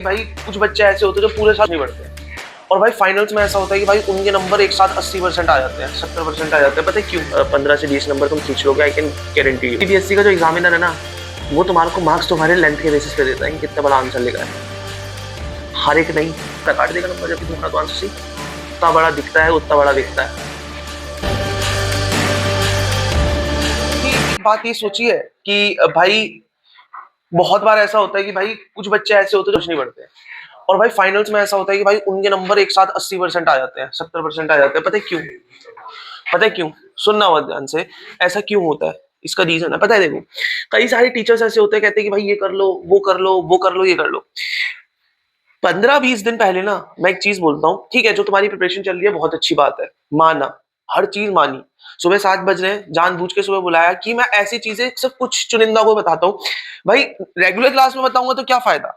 भाई कुछ बच्चे ऐसे होते हैं जो पूरे साल नहीं पढ़ते हैं और भाई फाइनल्स में ऐसा होता है कि भाई उनके नंबर एक साथ 80% आ जाते हैं, 70% आ जाते हैं। पता है क्यों? 15 से 20 नंबर तुम खींच लोगे, आई कैन गारंटी। सीबीएसई का जो एग्जामिनर है ना, वो तुम्हारे को मार्क्स तुम्हारे लेंथ के बेसिस पे देता है कि कितना बड़ा आंसर लिखा है। हर एक नहीं काट देगा नंबर, जबकि तुम्हारा तो आंसर सही उतना बड़ा दिखता है, उतना बड़ा दिखता है। बात ये सोचिए कि भाई बहुत बार ऐसा होता है कि भाई कुछ बच्चे ऐसे होते हैं जो कुछ नहीं पढ़ते और भाई फाइनल्स में ऐसा होता है कि भाई उनके नंबर एक साथ 80% आ जाते हैं, 70% आ जाते हैं। पता है क्यों? पता है क्यों? सुनना बहुत ध्यान से, ऐसा क्यों होता है, इसका रीजन है पता है। देखो, कई सारे टीचर्स ऐसे होते हैं, कहते हैं कि भाई ये कर लो, वो कर लो, वो कर लो, ये कर लो। 15-20 दिन पहले ना मैं एक चीज बोलता हूँ, ठीक है, जो तुम्हारी प्रिपरेशन चल रही है बहुत अच्छी बात है, माना, हर चीज मानी। सुबह 7 बज रहे हैं, जानबूझ के सुबह बुलाया कि मैं ऐसी चीजें सिर्फ कुछ चुनिंदा को बताता हूँ। भाई रेगुलर क्लास में बताऊंगा तो क्या फायदा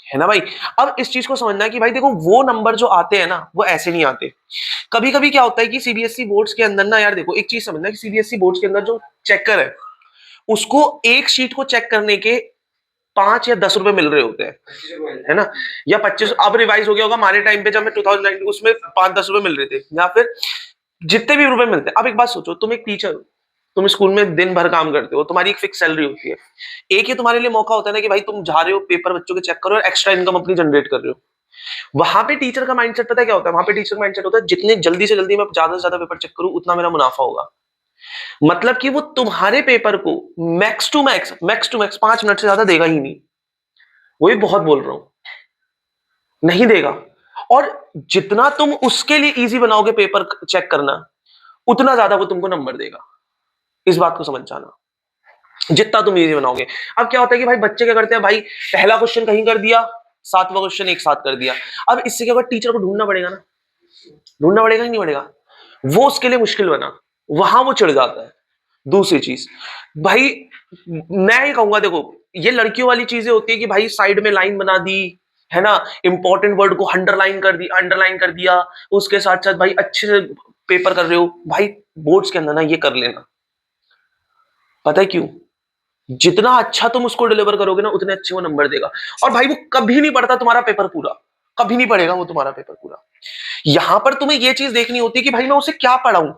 है ना भाई। अब इस चीज को समझना है कि भाई देखो, वो नंबर जो आते हैं ना वो ऐसे नहीं आते। कभी कभी क्या होता है कि सीबीएसई बोर्ड्स के अंदर ना, यार देखो एक चीज समझना है कि सीबीएसई बोर्ड्स के अंदर जो चेकर है, उसको एक शीट को चेक करने के 5 या 10 रुपए मिल रहे होते हैं, है ना, या 25। अब रिवाइज हो गया होगा, हमारे टाइम पे जब मैं 2019 उसमें 5-10 रुपए मिल रहे थे, या फिर जितने भी रुपए मिलते हैं। अब एक बात सोचो, तुम एक टीचर हो, तुम स्कूल में दिन भर काम करते हो, तुम्हारी एक फिक्स सैलरी होती है। एक ही तुम्हारे लिए मौका होता है ना कि भाई तुम जा रहे हो पेपर बच्चों के चेक करो और एक्स्ट्रा इनकम अपनी जनरेट कर रहे हो। वहां पे टीचर का माइंडसेट पता है क्या होता है? वहां पे टीचर का माइंडसेट होता है, जितने जल्दी से जल्दी मैं ज्यादा से ज्यादा पेपर चेक करूं उतना मेरा मुनाफा होगा। मतलब कि वो तुम्हारे पेपर को मैक्स टू मैक्स 5 मिनट से ज्यादा देगा ही नहीं। वो भी बहुत बोल रहा हूं, नहीं देगा। और जितना तुम उसके लिए इजी बनाओगे पेपर चेक करना, उतना ज्यादा वो तुमको नंबर देगा। इस बात को समझ जाना, जितना तुम इजी बनाओगे। अब क्या होता है कि भाई बच्चे क्या करते हैं, भाई पहला क्वेश्चन कहीं कर दिया, 7वां क्वेश्चन एक साथ कर दिया। अब इससे क्या होगा, टीचर को ढूंढना पड़ेगा ना, ढूंढना पड़ेगा कि नहीं पड़ेगा? वो उसके लिए मुश्किल बना, वहां वो चिढ़ जाता है। दूसरी चीज, भाई मैं ये कहूंगा, देखो ये लड़कियों वाली चीजें होती है कि भाई साइड में लाइन बना दी, है ना, इंपॉर्टेंट वर्ड को अंडरलाइन कर दिया, उसके साथ साथ भाई अच्छे से पेपर कर रहे हो। भाई बोर्ड्स के अंदर ना ये कर लेना। पता है क्यों? जितना अच्छा तुम उसको डिलीवर करोगे ना, उतने अच्छे वो नंबर देगा। और भाई वो कभी नहीं पढ़ता तुम्हारा पेपर पूरा, कभी नहीं पढ़ेगा वो तुम्हारा पेपर पूरा। यहां पर तुम्हें ये चीज देखनी होती है कि भाई मैं उसे क्या पढ़ाऊं।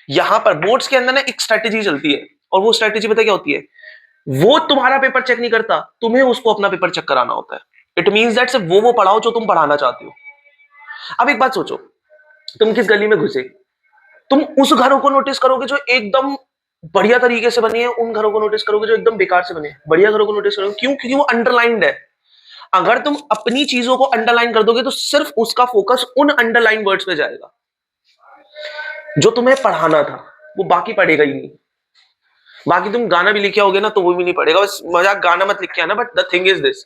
यहां पर बोर्ड्स के अंदर ना एक स्ट्रेटेजी चलती है, और वो स्ट्रेटेजी पता क्या होती है? वो तुम्हारा पेपर चेक नहीं करता, तुम्हें उसको अपना पेपर चेक कराना होता है। इट मींस दैट सिर्फ वो पढ़ाओ जो तुम पढ़ाना चाहते हो। अब एक बात सोचो, तुम किस गली में घुसे, तुम उस घरों को नोटिस करोगे जो एकदम बढ़िया तरीके से बने हैं, उन घरों को नोटिस करोगे जो एकदम बेकार से बने हैं? बढ़िया घरों को नोटिस करोगे, क्यों? क्योंकि वो अंडरलाइंड है। अगर तुम अपनी चीजों को अंडरलाइन कर दोगे तो सिर्फ उसका फोकस उन अंडरलाइन वर्ड्स पे जाएगा जो तुम्हें पढ़ाना था, वो बाकी पढ़ेगा ही नहीं। बाकी तुम गाना भी लिखे होगे ना तो वो भी नहीं पढ़ेगा। बस मजाक, गाना मत लिख के आना, but the thing is this.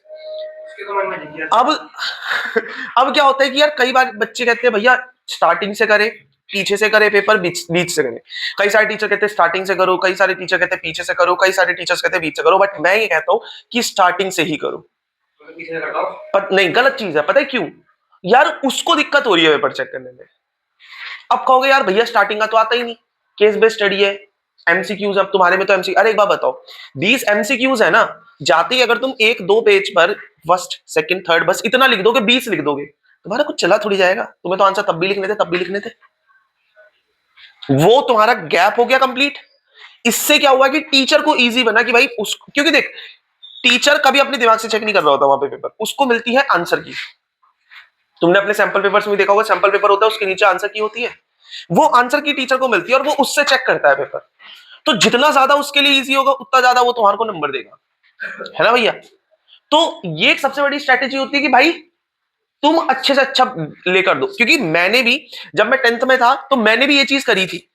अब अब क्या होता है कि यार कई बार बच्चे कहते हैं भैया स्टार्टिंग से करें, पीछे से करें पेपर, बीच से करें। कई सारे टीचर कहते हैं स्टार्टिंग से करो, कई सारे टीचर कहते हैं पीछे से करो, कई सारे टीचर्स कहते हैं बीच से करो, बट मैं ये कहता हूं कि स्टार्टिंग से ही करो। पर नहीं, गलत चीज है। पता है क्यों? यार उसको दिक्कत हो रही है पेपर चेक करने में। अब कहोगे यार भैया स्टार्टिंग का तो आता ही नहीं, केस बेस्ड स्टडी है, एमसीक्यूज। अब तुम्हारे में तो एमसी, अरे एक बात बताओ, 20 एमसीक्यूज है ना, जाते ही अगर तुम 1-2 पेज पर फर्स्ट सेकंड थर्ड बस इतना लिख दोगे, 20 लिख दोगे, तुम्हारा कुछ चला थोड़ी जाएगा। तुम्हें तो आंसर तब भी लिखने थे, तब भी लिखने थे। वो तुम्हारा गैप हो गया कंप्लीट। इससे क्या हुआ कि टीचर को इजी बना कि भाई उस, क्योंकि देख टीचर कभी अपने दिमाग से चेक नहीं कर रहा होता वहां पे पेपर, उसको मिलती है आंसर की। तुमने अपने सैंपल पेपर्स में देखा होगा, सैंपल पेपर होता है उसके नीचे आंसर की होती है, वो आंसर की टीचर को मिलती है और वो उससे चेक करता है पेपर। तो जितना ज्यादा उसके लिए इजी होगा उतना ज्यादा वो तुम्हारे को नंबर देगा, है ना भैया। तो ये एक सबसे बड़ी स्ट्रेटेजी होती है कि भाई तुम अच्छे से अच्छा लेकर दो। क्योंकि मैंने भी, जब मैं 10th में था तो मैंने भी ये चीज करी थी।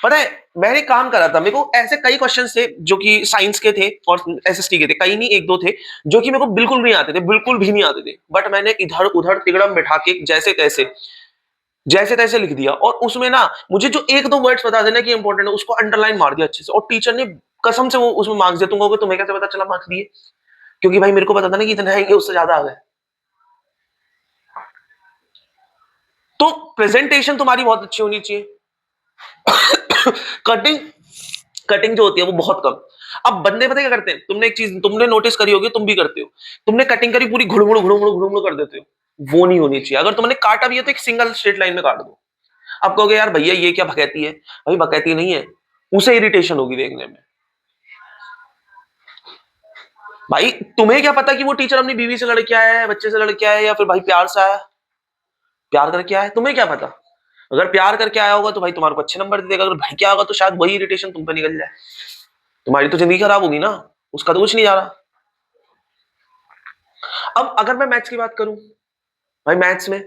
पता है मैंने काम करा था, मेरे को ऐसे कई क्वेश्चंस थे जो कि साइंस के थे और एसएसटी के थे, कई नहीं 1-2 थे जो कि मेरे को बिल्कुल नहीं आते थे, बिल्कुल भी नहीं आते थे। बट मैंने इधर उधर तिगड़म बिठा के जैसे तैसे लिख दिया, और उसमें ना मुझे जो 1-2 वर्ड्स बता देना कि इंपॉर्टेंट है, उसको अंडरलाइन मार दिया अच्छे से, और टीचर ने कसम से वो उसमें मार्क्स दिया। तुम कहोगे तुम्हें कैसे पता चला मार्क्स दिए? क्योंकि भाई मेरे को पता था ना कि इतने आएंगे, उससे ज्यादा आ गए। तो प्रेजेंटेशन तुम्हारी बहुत अच्छी होनी चाहिए। कटिंग कटिंग जो होती है वो बहुत कम। अब बंदे पता है क्या करते हैं, तुमने एक चीज तुमने नोटिस करी होगी, तुम भी करते हो, तुमने कटिंग करी पूरी घुड़मुड़ घुड़मुड़ घुड़मुड़ कर देते हो, वो नहीं होनी चाहिए। अगर तुमने काटा भी है तो एक सिंगल स्ट्रेट लाइन में काट दो। आप कहोगे यार भैया ये क्या भगैती है, भाई भगैती नहीं है, उसे इरिटेशन होगी देखने में। भाई तुम्हें क्या पता कि वो टीचर अपनी बीवी से लड़ के आया है, बच्चे से लड़ के आया है, या फिर भाई प्यार से आया, प्यार करके आया है, तुम्हें क्या पता। अगर प्यार करके आया होगा तो भाई तुम्हारे को अच्छे नंबर दे देगा, अगर भाई क्या होगा तो शायद वही इरिटेशन तुम पे निकल जाए, तुम्हारी तो जिंदगी खराब होगी ना, उसका तो कुछ नहीं जा रहा। अब अगर मैं मैथ्स की बात करूं, भाई मैथ्स में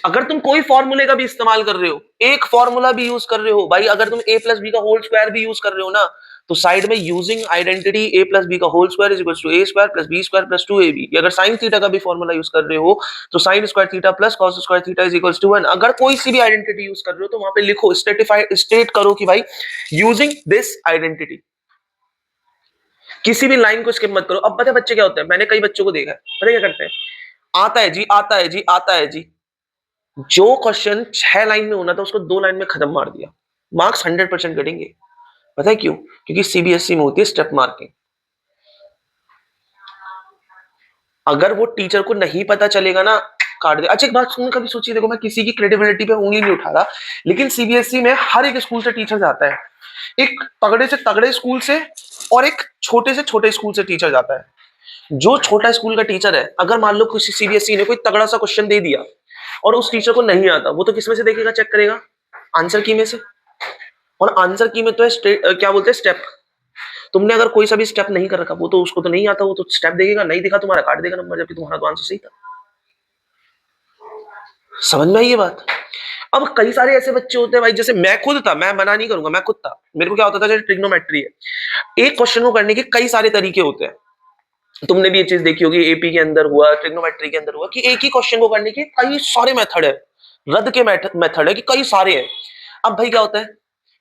अगर तुम कोई फॉर्मूले का भी इस्तेमाल कर रहे हो, एक फॉर्मूला भी यूज कर रहे हो, भाई अगर तुम a प्लस बी का होल स्क्वायर भी यूज कर रहे हो ना, तो साइड में using identity a plus B का whole square is equal to a square plus b square plus 2ab, अगर साइन थीटा का भी फॉर्मूला यूज कर रहे हो तो sine square theta plus cos square theta is equal to 1। अगर कोई सी भी आइडेंटिटी यूज कर रहे हो तो वहां पे लिखो, स्टेट करो कि भाई यूजिंग दिस आइडेंटिटी, किसी भी लाइन को स्किप मत करो। अब पता है बच्चे क्या होते हैं, मैंने कई बच्चों को देखा है, पता है क्या करते हैं, आता है जी आता है जी आता है जी, जो क्वेश्चन 6 लाइन में होना था उसको 2 लाइन में खत्म मार दिया, मार्क्स 100% कटेंगे। पता है क्यों? क्योंकि सीबीएसई में होती है स्टेप मार्किंग। अगर वो टीचर को नहीं पता चलेगा ना, काट दे। अच्छा एक बात तुमने कभी सोची, देखो मैं किसी की क्रेडिबिलिटी पे उंगली नहीं उठा रहा, लेकिन सीबीएसई में हर एक स्कूल से टीचर जाता है, एक तगड़े से तगड़े स्कूल से और एक छोटे से छोटे स्कूल से टीचर जाता है। जो छोटा स्कूल का टीचर है, अगर मान लो किसी सीबीएसई ने कोई तगड़ा सा क्वेश्चन दे दिया और उस टीचर को नहीं आता, वो तो किस में से देखेगा, चेक करेगा, आंसर की में से। और आंसर की में तो है क्या बोलते हैं, स्टेप। तुमने अगर कोई सा भी स्टेप नहीं कर रखा, वो तो उसको तो नहीं आता, वो तो स्टेप देखेगा, नहीं दिखा तुम्हारा काट देगा नंबर, जबकि तुम्हारा तो आंसर सही था। समझ में आई ये बात? अब कई सारे ऐसे बच्चे होते हैं भाई, जैसे मैं खुद था, मैं मना नहीं करूंगा, मैं खुद था, मेरे को क्या होता था, जैसे ट्रिग्नोमेट्री है, एक क्वेश्चन को करने के कई सारे तरीके होते हैं। तुमने भी ये चीज देखी होगी, एपी के अंदर हुआ, ट्रिग्नोमेट्री के अंदर हुआ, कि एक ही क्वेश्चन को करने के कई सारे मेथड है, रद्द के मेथड है कि कई सारे हैं। अब भाई क्या होता है,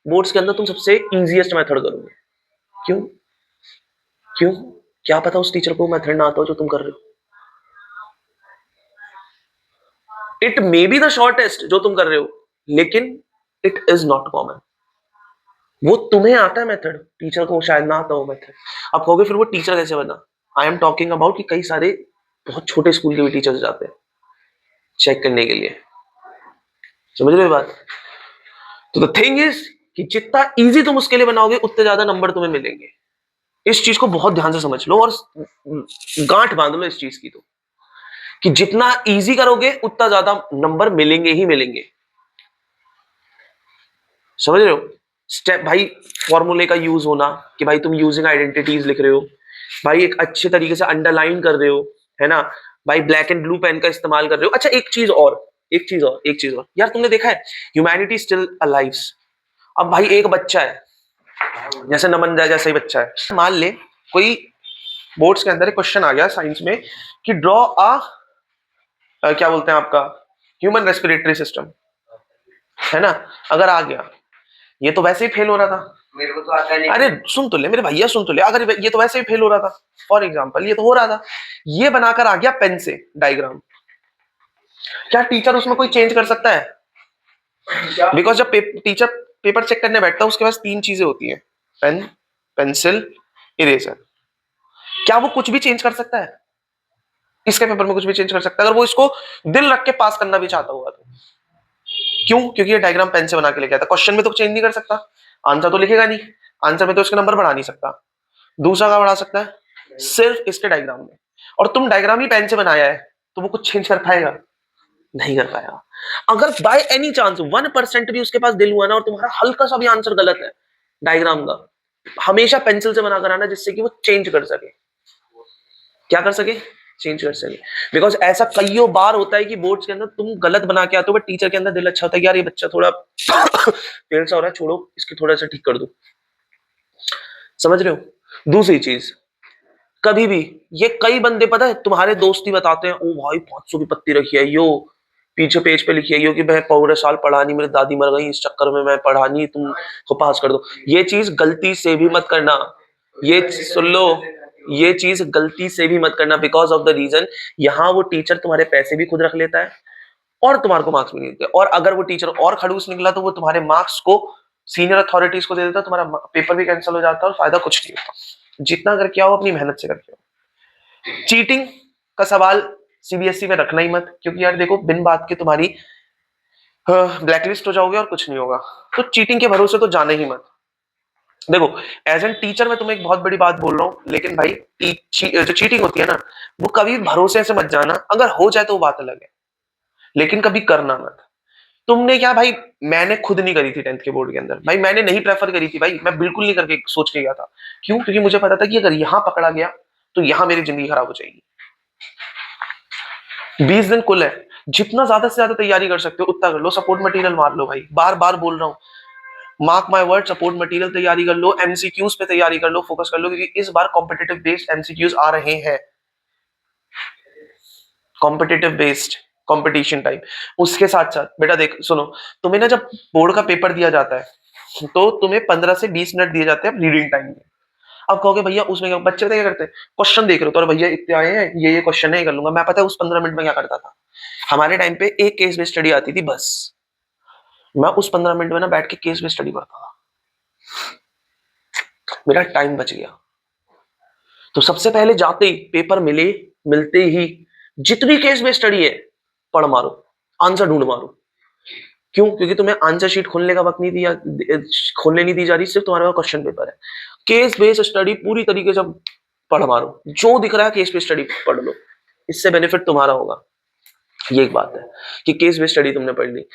बोर्ड्स के अंदर तुम सबसे इजीएस्ट मेथड करोगे। क्यों? क्यों? क्या पता उस टीचर को मेथड ना आता हो जो तुम कर रहे हो। It may be the shortest जो तुम कर रहे हो, लेकिन इट इज नॉट कॉमन। वो तुम्हें आता है मेथड, टीचर को शायद ना आता हो मेथड। आप कहोगे फिर वो टीचर कैसे बना? आई एम टॉकिंग अबाउट कि कई सारे बहुत छोटे स्कूल के भी टीचर्स जाते हैं चेक करने के लिए। समझ रहे हो बात? तो द थिंग इज कि जितना इजी तुम उसके लिए बनाओगे, उतने ज्यादा नंबर तुम्हें मिलेंगे। इस चीज को बहुत ध्यान से समझ लो और गांठ बांध लो इस चीज की, तो कि जितना इजी करोगे उतना ज्यादा नंबर मिलेंगे ही मिलेंगे। समझ रहे हो? स्टेप भाई, फॉर्मूले का यूज होना, कि भाई तुम यूजिंग आइडेंटिटीज लिख रहे हो, भाई एक अच्छे तरीके से अंडरलाइन कर रहे हो, है ना भाई, ब्लैक एंड ब्लू पेन का इस्तेमाल कर रहे हो। अच्छा एक चीज और, एक चीज और यार, तुमने देखा है ह्यूमैनिटी स्टिल अलाइव। अब भाई एक बच्चा है, जैसे नमन दा जैसा ही बच्चा है, मान ले कोई बोर्ड्स के अंदर एक क्वेश्चन आ गया साइंस में कि ड्रॉ क्या बोलते हैं आपका, ह्यूमन रेस्पिरेटरी सिस्टम, है ना, अगर आ गया, ये तो वैसे ही फेल हो रहा था, मेरे को तो आता नहीं। अरे सुन तो ले मेरे भैया, सुन तो ले, अगर ये तो वैसे ही फेल हो रहा था, फॉर एग्जांपल ये तो हो रहा था, ये बनाकर आ गया पेन से डायग्राम, क्या टीचर उसमें कोई चेंज कर सकता है? बिकॉज जब टीचर पेपर चेक करने बैठता है, उसके पास 3 चीजें होती है, पेन, पेंसिल, इरेजर। क्या वो कुछ भी चेंज कर सकता है? इसके पेपर में कुछ भी चेंज कर सकता है, अगर वो इसको दिल रख के पास करना भी चाहता होगा तो। क्यों? क्योंकि ये डायग्राम पेन से बना के लेके आता, क्वेश्चन में तो चेंज नहीं कर सकता, आंसर तो लिखेगा नहीं, आंसर में तो इसके नंबर बढ़ा नहीं सकता, दूसरा का बढ़ा सकता है सिर्फ इसके डायग्राम में। और तुम डायग्राम ही पेन से बनाया है, तो वो कुछ चेंज कर पाएगा? नहीं कर पाएगा। अगर बाय एनी चांस 1% भी उसके पास दिल हुआ ना, और तुम्हारा हल्का सा भी आंसर गलत है डायग्राम का, हमेशा पेंसिल से बनाकर आना, जिससे कि वो चेंज कर सके। क्या कर सके? चेंज कर सके। बिकॉज ऐसा कईयों बार होता है कि बोर्ड्स के अंदर तुम गलत बना के आते हो, बट टीचर के अंदर दिल अच्छा होता है कि यार ये बच्चा थोड़ा देर सा हो रहा है, छोड़ो इसकी थोड़ा सा ठीक कर दो। समझ रहे हो? दूसरी चीज, कभी भी ये कई बंदे पता है तुम्हारे दोस्त ही बताते हैं, ओ भाई 500 की पत्ती रखी है यो, पीछे पेज पे लिखी है यो कि मैं पूरे साल पढ़ा नहीं, मेरी दादी मर गई इस चक्कर में मैं पढ़ा नहीं, तुम को पास कर दो। ये चीज गलती से भी मत करना, ये सुन लो, ये चीज गलती से भी मत करना, बिकॉज ऑफ द रीजन, यहाँ वो टीचर तुम्हारे पैसे भी खुद रख लेता है और तुम्हारे को मार्क्स भी नहीं देते, और अगर वो टीचर और खड़ूस निकला तो वो तुम्हारे मार्क्स को सीनियर अथॉरिटीज को दे देता, तुम्हारा पेपर भी कैंसिल हो जाता और फायदा कुछ नहीं होता। जितना करके आओ अपनी मेहनत से करके आओ। चीटिंग का सवाल सीबीएसई में रखना ही मत, क्योंकि यार देखो बिन बात के तुम्हारी ब्लैकलिस्ट हो जाओगे और कुछ नहीं होगा। तो चीटिंग के भरोसे तो जाने ही मत। देखो एज एन टीचर मैं तुम्हें एक बहुत बड़ी बात बोल रहा हूँ, लेकिन भाई जो चीटिंग होती है ना, वो कभी भरोसे से मत जाना। अगर हो जाए तो वो बात अलग है, लेकिन कभी करना मत। तुमने क्या भाई, मैंने खुद नहीं करी थी 10th के बोर्ड के अंदर भाई, मैंने नहीं प्रेफर करी थी भाई, मैं बिल्कुल नहीं करके सोच के गया था। क्यों? क्योंकि मुझे पता था कि अगर यहां पकड़ा गया तो यहां मेरी जिंदगी खराब हो जाएगी। 20 दिन कुल है, जितना ज्यादा से ज्यादा तैयारी कर सकते हो उतना कर लो। सपोर्ट मटेरियल मार लो भाई, बार बार बोल रहा हूँ, mark my word, support material तैयारी कर लो, एमसीक्यूज पे तैयारी कर लो, फोकस कर लो, क्योंकि इस बार कॉम्पिटिटिव बेस्ड एमसीक्यूज आ रहे हैं, कॉम्पिटिटिव बेस्ड कंपटीशन टाइप। उसके साथ साथ बेटा देख सुनो, तुम्हें ना जब बोर्ड का पेपर दिया जाता है तो तुम्हें 15 से 20 मिनट दिए जाते हैं रीडिंग टाइम में। अब कहोगे भैया उसमें क्या, बच्चे क्या करते हैं, क्वेश्चन देख रहे हो तो भैया इतने आए हैं, ये क्वेश्चन है, कर लूंगा मैं। पता है उस 15 मिनट में क्या करता था? हमारे टाइम पे एक केस बेस्ड स्टडी आती थी बस, मैं उस 15 मिनट में ना बैठ के केस बेस्ड स्टडी करता था, मेरा टाइम बच गया। तो सबसे पहले जाते ही पेपर मिलते ही जितनी केस बेस्ड स्टडी है पढ़ मारो, आंसर ढूंढ मारो। क्यों? क्योंकि तुम्हें आंसर शीट खोलने का वक्त नहीं दिया, खोलने नहीं दी जा रही, सिर्फ तुम्हारे पास क्वेश्चन पेपर है। केस बेस्ड स्टडी पूरी तरीके से पढ़ मारो, जो दिख रहा है केस बेस्ड स्टडी पढ़ लो, इससे बेनिफिट तुम्हारा होगा। ये एक बात है कि केस बेस्ड स्टडी तुमने पढ़ ली।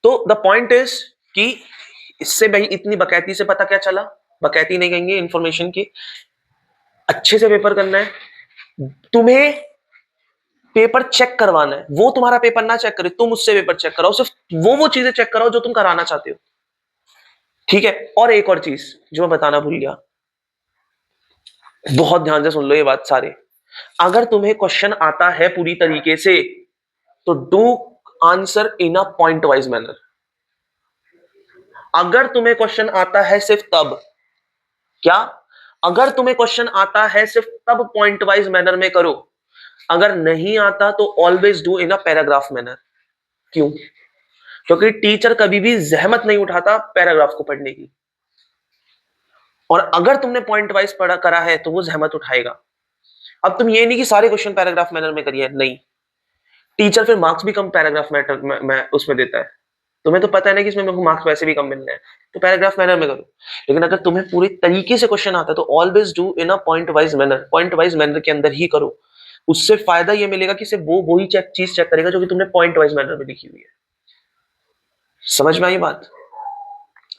तो द पॉइंट इज कि इससे भाई इतनी बकैती से पता क्या चला, बकैती नहीं कहेंगे, इंफॉर्मेशन की, अच्छे से पेपर करना है। तुम्हें पेपर चेक करवाना है, वो तुम्हारा पेपर ना चेक करे, तुम उससे पेपर चेक कराओ, सिर्फ वो चीजें चेक कराओ जो तुम कराना चाहते हो, ठीक है? और एक और चीज जो मैं बताना भूल गया, बहुत ध्यान से सुन लो ये बात सारे। अगर तुम्हें क्वेश्चन आता है पूरी तरीके से तो do answer in a point wise manner. अगर तुम्हें क्वेश्चन आता है सिर्फ तब, क्या? अगर तुम्हें क्वेश्चन आता है सिर्फ तब पॉइंट वाइज मैनर में करो, अगर नहीं आता तो always do in a paragraph manner. क्यों? क्योंकि टीचर कभी भी जहमत नहीं उठाता पैराग्राफ को पढ़ने की, और अगर तुमने पॉइंट वाइज पढ़ा करा है तो वो जहमत उठाएगा। अब तुम ये नहीं कि सारे क्वेश्चन पैराग्राफ मैनर में करिए, नहीं, टीचर फिर मार्क्स भी कम पैराग्राफ मैटर में उसमें देता है। तुम्हें तो पता है ना कि इसमें मेरे को मार्क्स वैसे भी कम मिलने हैं, तो पैराग्राफ मैनर में करो। लेकिन अगर तुम्हें पूरी तरीके से क्वेश्चन आता है तो always do in a point wise manner, point wise manner के अंदर ही करो। उससे फायदा ये मिलेगा कि सिर्फ वो वही चीज चेक करेगा जो कि तुमने पॉइंट वाइज मैनर में लिखी हुई है। समझ में आई बात?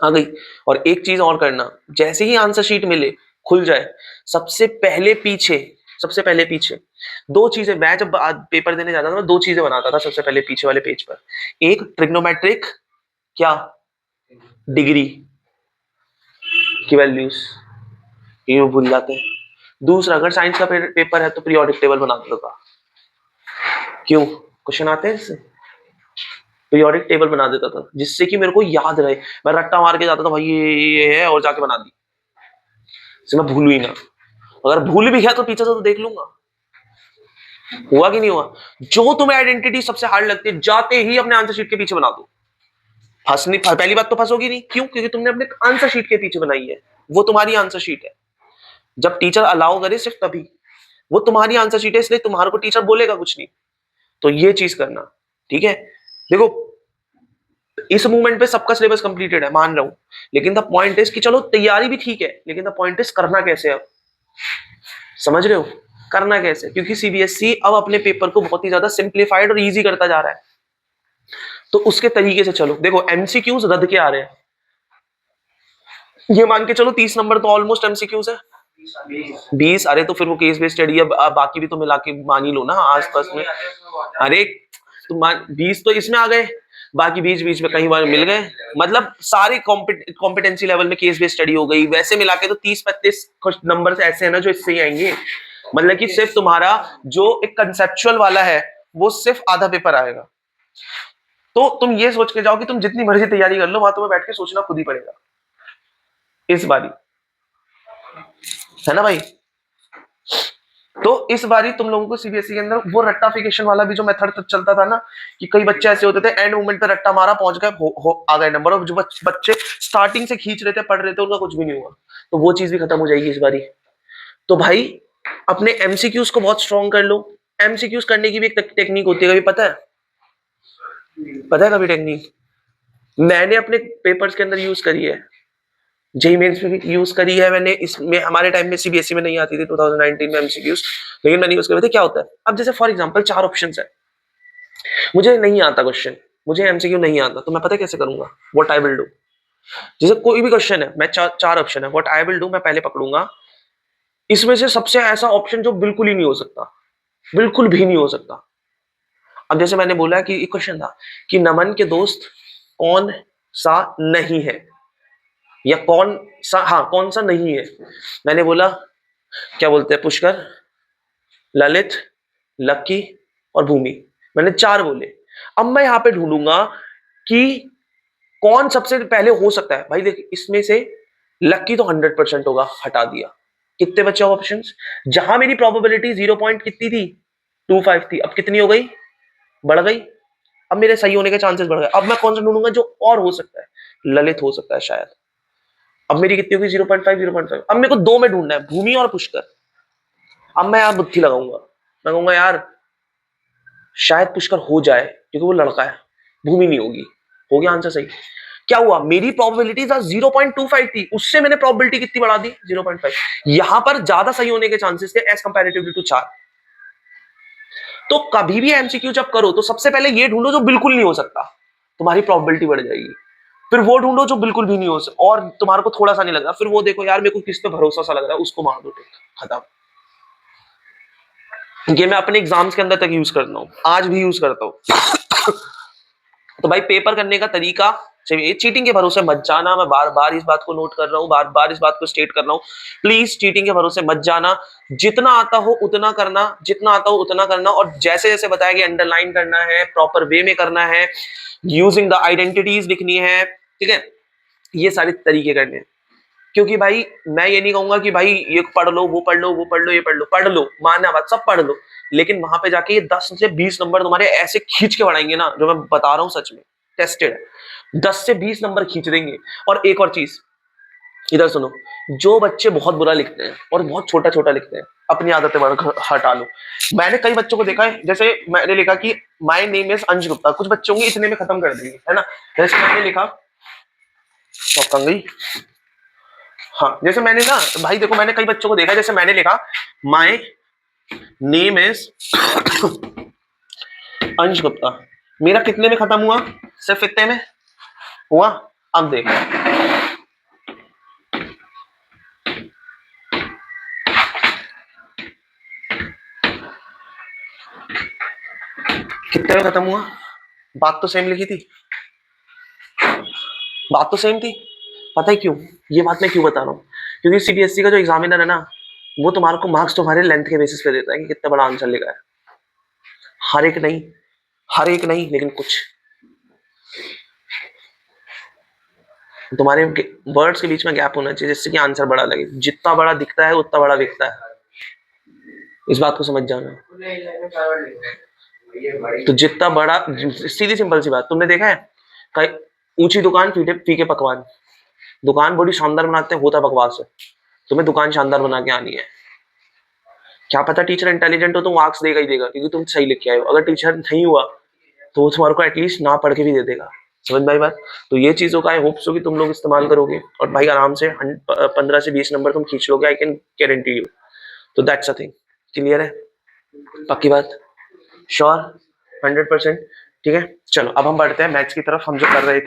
आ गई? और एक चीज और करना, जैसे ही आंसर शीट मिले, खुल जाए, सबसे पहले पीछे दो चीजें, मैं जब पेपर देने जाता था मैं दो चीजें बनाता था सबसे पहले पीछे वाले पेज पर। एक ट्रिग्नोमेट्रिक क्या डिग्री की वैल्यूज, ये भूल जाते हैं। दूसरा, अगर साइंस का पेपर है तो पीरियोडिक टेबल बना दो था। क्यों? क्वेश्चन आते हैं इससे, पीरियोडिक टेबल बना देता था जिससे कि मेरे को याद रहे। मैं रट्टा मार के जाता था भाई ये है, और जाके बना दी, इससे मैं भूलू ही ना। अगर भूल भी गया तो पीछे से तो देख लूंगा। हुआ कि नहीं हुआ? जो तुम्हें आइडेंटिटी सबसे हार्ड लगती है, जाते ही अपने आंसर शीट के पीछे बना दो। फंसनी, पहली बात तो फंसोगी नहीं। क्यों? क्योंकि तुमने अपने आंसर शीट के पीछे बनाई है, वो तुम्हारी आंसर शीट है। जब टीचर अलाउ करे सिर्फ तभी, वो तुम्हारी आंसर शीट है, इसलिए तुम्हारे को टीचर बोलेगा कुछ नहीं। तो ये चीज करना, ठीक है? देखो इस मूवमेंट पे सबका सिलेबस कंप्लीटेड है, मान रहा हूं, लेकिन द पॉइंट इज कि चलो तैयारी भी ठीक है, लेकिन द पॉइंट इज करना कैसे। अब समझ रहे हो करना कैसे? क्योंकि सीबीएसई अब अपने पेपर को बहुत ही ज्यादा सिंप्लीफाइड और इजी करता जा रहा है, तो उसके तरीके से चलो। देखो एमसीक्यूज रद्द के आ रहे हैं, ये मान के चलो 30 नंबर तो ऑलमोस्ट एमसीक्यूज है। 20? अरे तो फिर वो केस बेस्ड स्टडी है, बाकी भी तो मिला के मान ही लो ना आसपास में। अरे तो 20 तो इसमें आ गए, बाकी बीच बीच में कहीं बार मिल गए, मतलब सारे कॉम्पिटेंसी लेवल में केस बेस्ड स्टडी हो गई। वैसे मिला के तो 30-35 कुछ नंबर ऐसे है ना जो इससे ही आएंगे। मतलब कि सिर्फ तुम्हारा जो एक कंसेप्चुअल वाला है वो सिर्फ आधा पेपर आएगा। तो तुम ये सोच के जाओ कि तुम जितनी मर्जी तैयारी कर लो, वहां तुम्हें बैठ के सोचना खुद ही पड़ेगा इस बारी, है ना भाई? तो इस बारी तुम लोगों को सीबीएसई के अंदर वो रट्टाफिकेशन वाला भी जो मेथड चलता था ना, कि कई बच्चे ऐसे होते थे एंड मोमेंट पे रट्टा मारा, पहुंच गए, आ गए नंबर, और जो बच्चे स्टार्टिंग से खींच रहे थे, पढ़ रहे थे, उनका कुछ भी नहीं हुआ। तो वो चीज भी खत्म हो जाएगी इस बारी। तो भाई अपने एमसीक्यूज को बहुत स्ट्रॉन्ग कर लो। एमसीक्यूज करने की भी एक टेक्निक होती है, कभी पता है? पता है कभी टेक्निक? मैंने अपने पेपर्स के अंदर यूज करी है, जेई मेंस में भी यूज करी है मैंने। इसमें हमारे टाइम में सीबीएसई में नहीं आती थी 2019 में एमसीक्यूज, लेकिन मैंने यूज करे थे। क्या होता है, अब जैसे फॉर एग्जांपल 4 ऑप्शंस है, मुझे नहीं आता क्वेश्चन, मुझे एमसीक्यू नहीं आता, तो मैं पता कैसे करूंगा? व्हाट आई विल डू, जैसे कोई भी क्वेश्चन है, मैं चार ऑप्शन है, व्हाट आई विल डू मैं पहले पकड़ूंगा, इसमें से सबसे ऐसा ऑप्शन जो बिल्कुल ही नहीं हो सकता, बिल्कुल भी नहीं हो सकता। अब जैसे मैंने बोला कि एक क्वेश्चन था कि नमन के दोस्त कौन सा नहीं है, या कौन सा, हाँ कौन सा नहीं है। मैंने बोला क्या बोलते हैं, पुष्कर, ललित, लक्की और भूमि। मैंने 4 बोले। अब मैं यहां पे ढूंढूंगा कि कौन सबसे पहले हो सकता है। भाई देख, इसमें से लक्की तो 100% होगा, हटा दिया। कितने बचे ऑप्शंस? जहां मेरी प्रोबेबिलिटी 0 पॉइंट कितनी थी, 25 थी, अब कितनी हो गई? बढ़ गई। अब मेरे सही होने के चांसेस बढ़ गए। अब मैं कौन सा ढूंढूंगा जो और हो सकता है? ललित हो सकता है शायद। अब मेरी कितनी होगी? 0.5, 0.5। अब मेरे को 2 में ढूंढना है, भूमि और पुष्कर। अब मैं यार बुद्धि लगाऊंगा, मैं कहूंगा यार शायद पुष्कर हो जाए क्योंकि वो लड़का है, भूमि नहीं होगी। हो गया आंसर सही। क्या हुआ? मेरी प्रोबेबिलिटी 0.25 थी, उससे मैंने प्रोबेबिलिटी कितनी बढ़ा दी? 0.5। यहां पर ज्यादा सही होने के चांसेस थे एज कंपैरेटिवली टू 4। तो कभी भी एमसीक्यू जब करो तो सबसे पहले ये ढूंढो जो बिल्कुल नहीं हो सकता, तुम्हारी प्रोबेबिलिटी बढ़ जाएगी। फिर वो ढूंढो जो बिल्कुल भी नहीं हो सकता और तुम्हारे को थोड़ा सा नहीं लग रहा, फिर वो देखो यार मेरे को किस पे भरोसा सा लग रहा है, उसको मार दो, खत्म। ये मैं अपने एग्जाम्स के अंदर तक यूज करता हूँ, आज भी यूज करता हूँ। तो भाई पेपर करने का तरीका चाहिए, चीटिंग के भरोसे मत जाना। मैं बार बार इस बात को नोट कर रहा हूँ, बार बार इस बात को स्टेट कर रहा हूँ, प्लीज चीटिंग के भरोसे मत जाना। जितना आता हो उतना करना, जितना आता हो उतना करना, और जैसे जैसे बताया कि अंडरलाइन करना है, प्रॉपर वे में करना है, यूजिंग द आइडेंटिटीज लिखनी है, ठीक है, ये सारे तरीके करने हैं। क्योंकि भाई मैं ये नहीं कहूंगा कि भाई ये पढ़ लो, वो पढ़ लो, वो पढ़ लो, ये पढ़ लो, मानना बात, सब पढ़ लो, लेकिन वहां पे जाके ये 10 से 20 नंबर तुम्हारे ऐसे खींच के बढ़ाएंगे ना, जो मैं बता रहा हूँ सच में टेस्टेड है, 10 से 20 नंबर खींच देंगे। और एक और चीज इधर सुनो, जो बच्चे बहुत बुरा लिखते हैं और बहुत छोटा छोटा लिखते हैं, अपनी आदतें हटा लो। मैंने कई बच्चों को देखा है, जैसे मैंने लिखा कि माय नेम इज अंश गुप्ता, कुछ बच्चों की इतने में खत्म कर देंगे, है ना। जैसे मैंने लिखा, गई, हाँ जैसे मैंने ना, भाई देखो मैंने कई बच्चों को देखा, जैसे मैंने लिखा माय नेम इज अंश गुप्ता, मेरा कितने में खत्म हुआ? सिर्फ इतने में हुआ। अब देख, कितने में खत्म हुआ? बात तो सेम लिखी थी, बात तो सेम थी। पता है क्यों? ये बात मैं क्यों बता रहा हूँ? क्योंकि सीबीएसई का जो एग्जामिनर है ना, वो तुम्हारे को मार्क्स तुम्हारे लेंथ के बेसिस पे देता है कि कितना बड़ा आंसर लिखा है। हर एक नहीं, हर एक नहीं, लेकिन कुछ तुम्हारे वर्ड्स के बीच में गैप होना चाहिए जिससे कि आंसर बड़ा लगे। जितना बड़ा दिखता है उतना बड़ा दिखता है, इस बात को समझ जाना। तो जितना बड़ा, सीधी सिंपल सी बात, तुमने देखा है कहीं ऊंची दुकान फीके पकवान, दुकान बड़ी शानदार बनाते हैं, होता बकवास है। तुम्हें दुकान शानदार बना के आनी है, क्या पता टीचर इंटेलिजेंट हो तो मार्क्स देगा ही देगा क्योंकि तुम सही लिख के आए हो। अगर टीचर नहीं हुआ तो वो तुम्हारे को एटलीस्ट ना पढ़ के भी दे देगा। समझ भाई बात? तो ये चीजों का आई होप सो कि तुम लोग इस्तेमाल करोगे और भाई आराम से 15 से 20 नंबर तुम खींच लोगे, आई कैन गारंटी यू। तो दैट्स अ थिंग। क्लियर है? पक्की बात? श्योर? 100%? ठीक है, चलो अब हम बढ़ते हैं मैथ्स की तरफ, हम जो कर रहे थे।